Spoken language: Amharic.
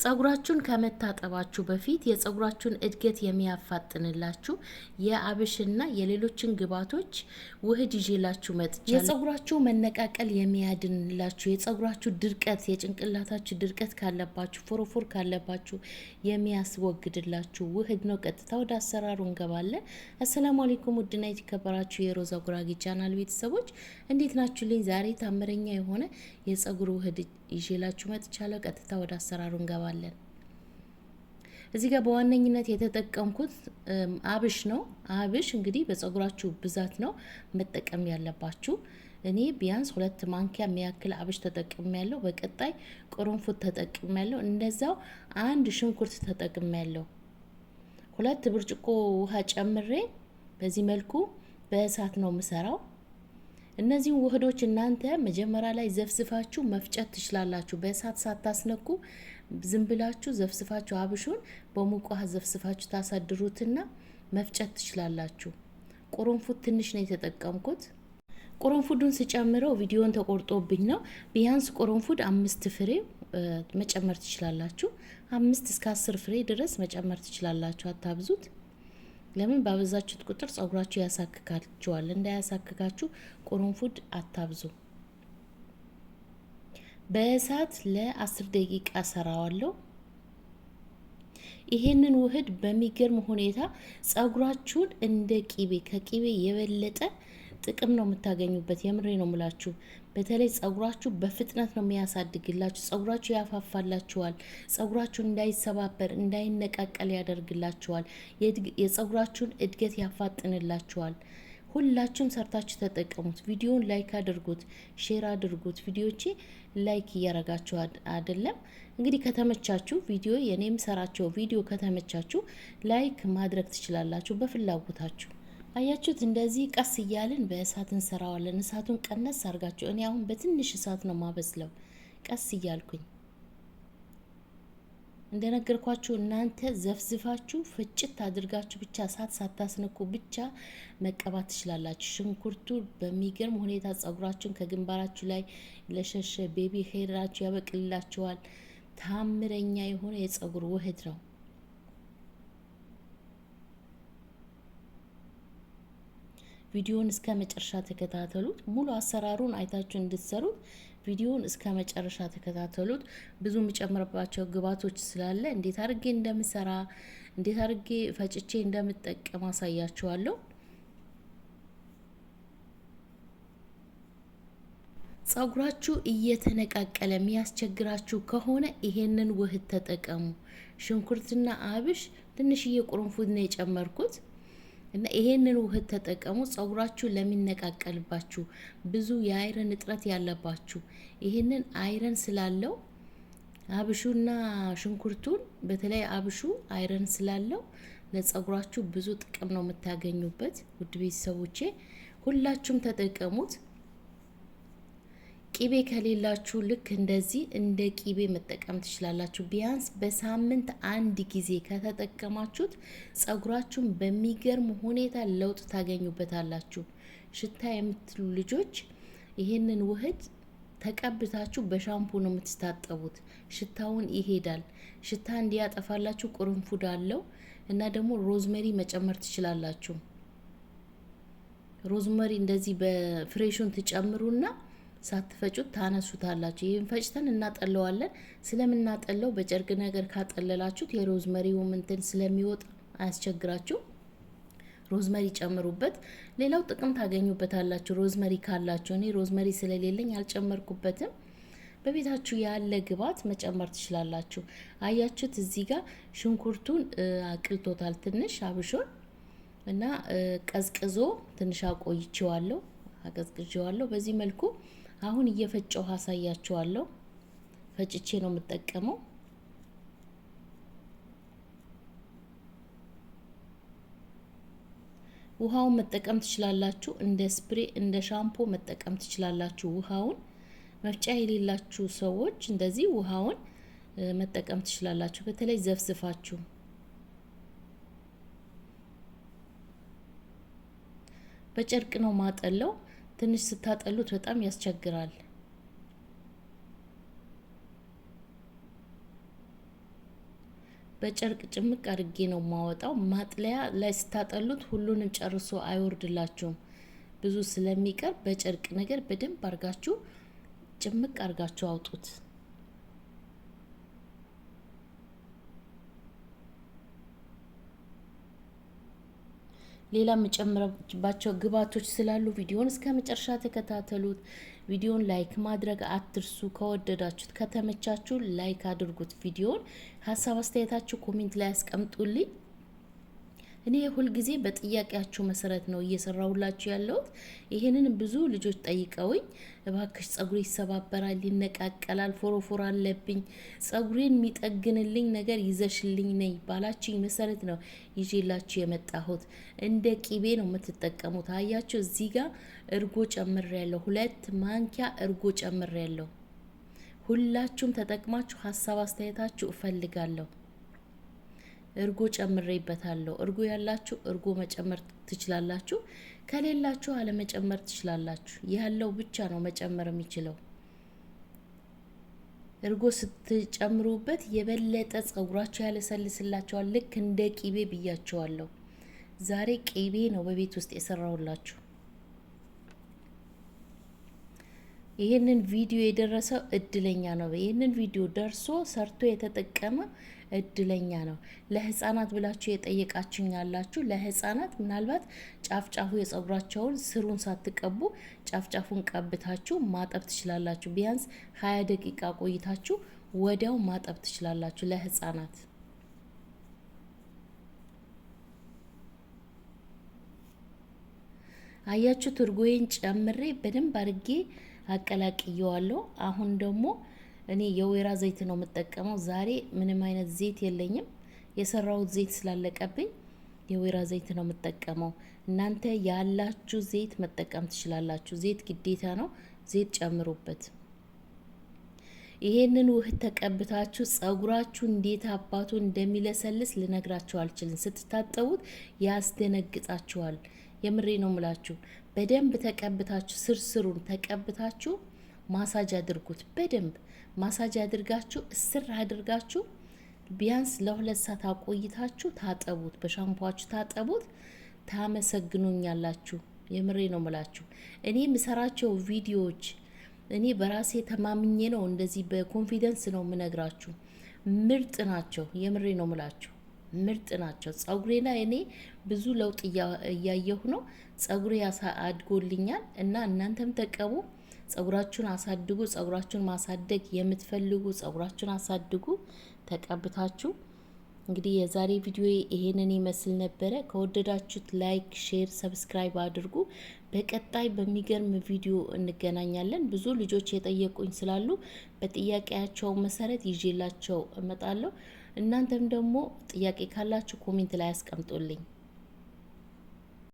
ጸጉራችሁን ከመታጠባችሁ በፊት የጸጉራችሁን እድገት የሚያፋጥንላችሁ የአብሽና የሌሎችን ግብዓቶች ውህድ ይዤላችሁ መጥቻለሁ። የጸጉራችሁ መነቃቀል የሚያድንላችሁ፣ የጸጉራችሁ ድርቀት፣ የጭንቅላታችሁ ድርቀት ካለባችሁ፣ ፎሮፎር ካለባችሁ የሚያስወግድላችሁ ውህድ ነው። ቀጥታ ወደ አሰራሩ እንገባለን። አሰላሙ አለይኩም ውድና የተከበራችሁ የሮዛ ጉራጌ ቻናል ቤተሰቦች እንዴት ናችሁልኝ? ዛሬ ታምረኛ የሆነ የጸጉር ውህድ ይዤላችሁ መጥቻለሁ። ቀጥታ ወደ አሰራሩ እንገባለን። እዚህ ጋር በዋነኝነት የተጠቀምኩት አብሽ ነው። አብሽ እንግዲህ በጸጉራችሁ ብዛት ነው መጠቀም ያለባችሁ። እኔ ቢያንስ 2 ማንኪያ የሚያክል አብሽ ተጠቅሜያለሁ። በቀጣይ ቅርንፉድ ተጠቅሜያለሁ። እንደዛው 1 ሽንኩርት ተጠቅሜያለሁ። 2 ብርጭቆ ውሃ ጨምሬ በዚህ መልኩ በእሳት ነው የምሰራው። እነዚህ ውህዶች እናንተ መጀመሪያ ላይ ዘፍዝፋችሁ መፍጨት ትችላላችሁ። በእሳት ሳታስነኩ ዝም ብላችሁ ዘፍዝፋችሁ አብሹን በሙቅ ውሃ ዘፍዝፋችሁ ታሳድሩትና መፍጨት ትችላላችሁ። ቅርንፉድ ትንሽ ነው የተጠቀምኩት። ቅርንፉዱን ስጨምረው ቪዲዮን ተቆርጦብኝ ነው። ቢያንስ ቅርንፉድ 5 ፍሬ መጨመር ትችላላችሁ። 5 እስከ 10 ፍሬ ድረስ መጨመር ትችላላችሁ። አታብዙት። ለምን ባበዛችሁት ቁጥር ጸጉራችሁ ያሳክካችኋል። እንዳያሳክካችሁ ቅርንፉድ አታብዙ። በእሳት ለ10 ደቂቃ ሰራዋለሁ። ይሄንን ውህድ በሚገርም ሁኔታ ጸጉራችሁን እንደ ቂቤ ከቂቤ የበለጠ ጥቅም ነው የምታገኙበት። የምሬ ነው ምላችሁ። በተለይ ጸጉራችሁ በፍጥነት ነው የሚያሳድግላችሁ። ጸጉራችሁ ያፋፋላችኋል። ጸጉራችሁ እንዳይሰባበር እንዳይነቃቀል ያደርግላችኋል። የጸጉራችሁን እድገት ያፋጥንላችኋል። ሁላችሁም ሰርታችሁ ተጠቀሙት። ቪዲዮውን ላይክ አድርጉት፣ ሼር አድርጉት። ቪዲዮቼ ላይክ እያረጋችሁ አይደለም? እንግዲህ ከተመቻችሁ ቪዲዮ የኔም ሰራቸው ቪዲዮ ከተመቻችሁ ላይክ ማድረግ ትችላላችሁ በፍላጎታችሁ። አያችሁት? እንደዚህ ቀስ እያልን በእሳት እንሰራዋለን። እሳቱን ቀነስ አርጋችሁ፣ እኔ አሁን በትንሽ እሳት ነው ማበስለው፣ ቀስ እያልኩኝ እንደነገርኳችሁ። እናንተ ዘፍዝፋችሁ ፍጭት አድርጋችሁ ብቻ እሳት ሳታስነኩ ብቻ መቀባት ትችላላችሁ። ሽንኩርቱ በሚገርም ሁኔታ ጸጉራችሁን ከግንባራችሁ ላይ ለሸሸ ቤቢ ሄራችሁ ያበቅልላችኋል። ታምረኛ የሆነ የጸጉር ውህድ ነው። ቪዲዮውን እስከ መጨረሻ ተከታተሉት። ሙሉ አሰራሩን አይታችሁ እንድትሰሩት ቪዲዮውን እስከ መጨረሻ ተከታተሉት። ብዙ የሚጨምርባቸው ግብዓቶች ስላለ እንዴት አድርጌ እንደምሰራ እንዴት አድርጌ ፈጭቼ እንደምጠቀም አሳያችኋለሁ። ጸጉራችሁ እየተነቃቀለ የሚያስቸግራችሁ ከሆነ ይሄንን ውህድ ተጠቀሙ። ሽንኩርትና አብሽ፣ ትንሽዬ ቅርንፉድ ነው የጨመርኩት እና ይሄንን ውህድ ተጠቀሙ። ጸጉራችሁ ለሚነቃቀልባችሁ፣ ብዙ የአይረን እጥረት ያለባችሁ፣ ይሄንን አይረን ስላለው አብሹና ሽንኩርቱን በተለይ አብሹ አይረን ስላለው ለጸጉራችሁ ብዙ ጥቅም ነው የምታገኙበት። ውድ ቤተሰቦቼ ሁላችሁም ተጠቀሙት። ቂቤ ከሌላችሁ ልክ እንደዚህ እንደ ቂቤ መጠቀም ትችላላችሁ። ቢያንስ በሳምንት 1 ጊዜ ከተጠቀማችሁት ጸጉራችሁን በሚገርም ሁኔታ ለውጥ ታገኙበታላችሁ። ሽታ የምትሉ ልጆች ይሄንን ውህድ ተቀብታችሁ በሻምፑ ነው የምትታጠቡት። ሽታውን ይሄዳል። ሽታ እንዲያጠፋላችሁ ቅርንፉድ አለው እና ደግሞ ሮዝመሪ መጨመር ትችላላችሁ። ሮዝመሪ እንደዚህ በፍሬሹን ትጨምሩና ሳትፈጩት ታነሱታላችሁ። ይሄን ፈጭተን እናጠለዋለን። ስለምናጠለው በጨርቅ ነገር ካጠለላችሁት የሮዝመሪው እንትን ስለሚወጣ አያስቸግራችሁ። ሮዝመሪ ጨምሩበት። ሌላው ጥቅም ታገኙበታላችሁ ሮዝመሪ ካላችሁ። እኔ ሮዝመሪ ስለሌለኝ አልጨመርኩበትም። በቤታችሁ ያለ ግብዓት መጨመር ትችላላችሁ። አያችሁት? እዚህ ጋር ሽንኩርቱን አቅልቶታል ትንሽ አብሾን እና ቀዝቅዞ ትንሽ አቆይቼዋለሁ፣ አቀዝቅዤዋለሁ። በዚህ መልኩ አሁን እየፈጨው አሳያችኋለሁ። ፈጭቼ ነው የምጠቀመው። ውሃውን መጠቀም ትችላላችሁ። እንደ ስፕሬ እንደ ሻምፖ መጠቀም ትችላላችሁ። ውሃውን መፍጫ የሌላችሁ ሰዎች እንደዚህ ውሃውን መጠቀም ትችላላችሁ። በተለይ ዘፍዝፋችሁ በጨርቅ ነው ማጠለው። ትንሽ ስታጠሉት በጣም ያስቸግራል። በጨርቅ ጭምቅ አድርጌ ነው ማወጣው። ማጥለያ ላይ ስታጠሉት ሁሉንም ጨርሶ አይወርድላችሁም ብዙ ስለሚቀር በጨርቅ ነገር በደንብ አርጋችሁ ጭምቅ አርጋችሁ አውጡት። ሌላ የምጨምርባቸው ግብአቶች ስላሉ ቪዲዮን እስከ መጨረሻ ተከታተሉት። ቪዲዮን ላይክ ማድረግ አትርሱ። ከወደዳችሁት ከተመቻችሁ ላይክ አድርጉት። ቪዲዮን ሀሳብ አስተያየታችሁ ኮሜንት ላይ አስቀምጡልኝ። እኔ ሁል ጊዜ በጥያቄያችሁ መሰረት ነው እየሰራሁላችሁ ያለሁት። ይሄንን ብዙ ልጆች ጠይቀውኝ እባክሽ ጸጉሬ ይሰባበራል፣ ይነቃቀላል፣ ፎሮፎር አለብኝ፣ ጸጉሬን የሚጠግንልኝ ነገር ይዘሽልኝ ነይ ባላችሁኝ መሰረት ነው ይዤላችሁ የመጣሁት። እንደ ቂቤ ነው የምትጠቀሙት። አያችሁ እዚህ ጋር እርጎ ጨምሬያለሁ፣ 2 ማንኪያ እርጎ ጨምሬያለሁ። ሁላችሁም ተጠቅማችሁ ሀሳብ አስተያየታችሁ እፈልጋለሁ። እርጎ ጨምሬበታለሁ። እርጎ ያላችሁ እርጎ መጨመር ትችላላችሁ፣ ከሌላችሁ አለመጨመር ትችላላችሁ። ያለው ብቻ ነው መጨመር የሚችለው። እርጎ ስትጨምሩበት የበለጠ ጸጉራችሁ ያለሰልስላችኋል። ልክ እንደ ቂቤ ብያችኋለሁ። ዛሬ ቂቤ ነው በቤት ውስጥ የሰራውላችሁ። ይሄንን ቪዲዮ የደረሰው እድለኛ ነው። ይሄንን ቪዲዮ ደርሶ ሰርቶ የተጠቀመ እድለኛ ነው። ለህፃናት ብላችሁ የጠየቃችሁኝ ያላችሁ ለህፃናት ምናልባት ጫፍጫፉ የጸጉራቸውን ስሩን ሳትቀቡ ጫፍጫፉን ቀብታችሁ ማጠብ ትችላላችሁ። ቢያንስ 20 ደቂቃ ቆይታችሁ ወዲያው ማጠብ ትችላላችሁ ለህፃናት። አያችሁ ትርጎዬን ጨምሬ በደንብ አድርጌ አቀላቅየዋለሁ። አሁን ደግሞ እኔ የወይራ ዘይት ነው የምጠቀመው። ዛሬ ምንም አይነት ዘይት የለኝም። የሰራሁት ዘይት ስላለቀብኝ የወይራ ዘይት ነው የምጠቀመው። እናንተ ያላችሁ ዘይት መጠቀም ትችላላችሁ። ዘይት ግዴታ ነው። ዘይት ጨምሩበት። ይሄንን ውህድ ተቀብታችሁ ጸጉራችሁ እንዴት አባቱ እንደሚለሰልስ ልነግራችሁ አልችልም። ስትታጠቡት ያስደነግጣችኋል። የምሬ ነው ምላችሁ። በደንብ ተቀብታችሁ ስርስሩን ተቀብታችሁ ማሳጅ አድርጉት። በደንብ ማሳጅ አድርጋችሁ እስር አድርጋችሁ ቢያንስ ለ2 ሰዓት አቆይታችሁ ታጠቡት። በሻምፖአችሁ ታጠቡት። ታመሰግኑኛላችሁ። የምሬ ነው ምላችሁ። እኔ የምሰራቸው ቪዲዮዎች እኔ በራሴ ተማምኜ ነው እንደዚህ በኮንፊደንስ ነው የምነግራችሁ። ምርጥ ናቸው። የምሬ ነው ምላችሁ። ምርጥ ናቸው። ጸጉሬ ላይ እኔ ብዙ ለውጥ እያየሁ ነው። ጸጉሬ አድጎልኛል እና እናንተም ተቀቡ። ጸጉራችሁን አሳድጉ። ጸጉራችሁን ማሳደግ የምትፈልጉ ጸጉራችሁን አሳድጉ ተቀብታችሁ። እንግዲህ የዛሬ ቪዲዮ ይሄንን ይመስል ነበረ። ከወደዳችሁት ላይክ፣ ሼር፣ ሰብስክራይብ አድርጉ። በቀጣይ በሚገርም ቪዲዮ እንገናኛለን። ብዙ ልጆች የጠየቁኝ ስላሉ በጥያቄያቸው መሰረት ይዤላቸው እመጣለሁ። እናንተም ደግሞ ጥያቄ ካላችሁ ኮሜንት ላይ አስቀምጡልኝ።